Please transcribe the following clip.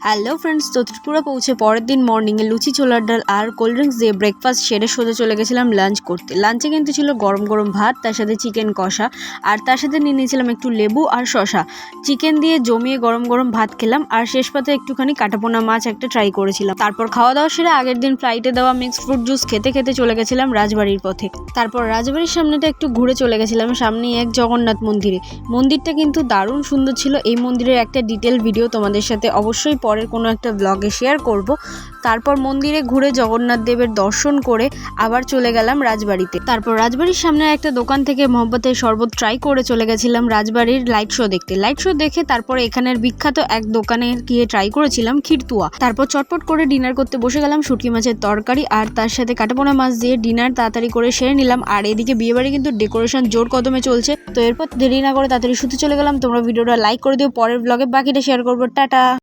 Hello friends, তো ত্রিপুরা পৌঁছে পরের দিন মর্নিংয়ে লুচি ছোলার ডাল আর কোল্ড ড্রিঙ্কস দিয়ে ব্রেকফাস্ট সেরে সোজা চলে গেছিলাম লাঞ্চ করতে। লাঞ্চে কিন্তু ছিল গরম গরম ভাত, তার সাথে চিকেন কষা, আর তার সাথে নিয়ে নিয়েছিলাম একটু লেবু আর শশা। চিকেন দিয়ে জমিয়ে গরম গরম ভাত খেলাম, আর শেষ পাতে একটুখানি কাটাপোনা মাছ একটা ট্রাই করেছিলাম। তারপর খাওয়া দাওয়া সেরে আগের দিন ফ্লাইটে দেওয়া মিক্সড ফ্রুট জুস খেতে খেতে চলে গেছিলাম রাজবাড়ির পথে। তারপর রাজবাড়ির সামনেটা একটু ঘুরে চলে গেছিলাম সামনেই এক জগন্নাথ মন্দিরে। মন্দিরটা কিন্তু দারুণ সুন্দর ছিল। এই মন্দিরের একটা ডিটেল ভিডিও তোমাদের সাথে অবশ্যই পরের কোনো একটা ব্লগে শেয়ার করব। তারপর মন্দিরে ঘুরে জগন্নাথ দেবের দর্শন করে আবার চলে গেলাম রাজবাড়িতে। তারপর রাজবাড়ির সামনে একটা দোকান থেকে মহব্বতের শরবত ট্রাই করে চলে গেছিলাম রাজবাড়ির লাইট শো দেখতে। লাইট শো দেখে তারপর এখানের বিখ্যাত এক দোকানে গিয়ে ট্রাই করেছিলাম ক্ষীরতুয়া। তারপর চটপট করে ডিনার করতে বসে গেলাম শুটকি মাছের তরকারি আর তার সাথে কাটাপোনা মাছ দিয়ে ডিনার তাড়াতাড়ি করে সেরে নিলাম। আর এদিকে বিয়েবাড়ি কিন্তু ডেকোরেশন জোর কদমে চলছে। তো এরপর দেরি না করে তাড়াতাড়ি শুতে চলে গেলাম। তোমরা ভিডিওটা লাইক করে দিও, পরের ব্লগে বাকিটা শেয়ার করবো। টাটা।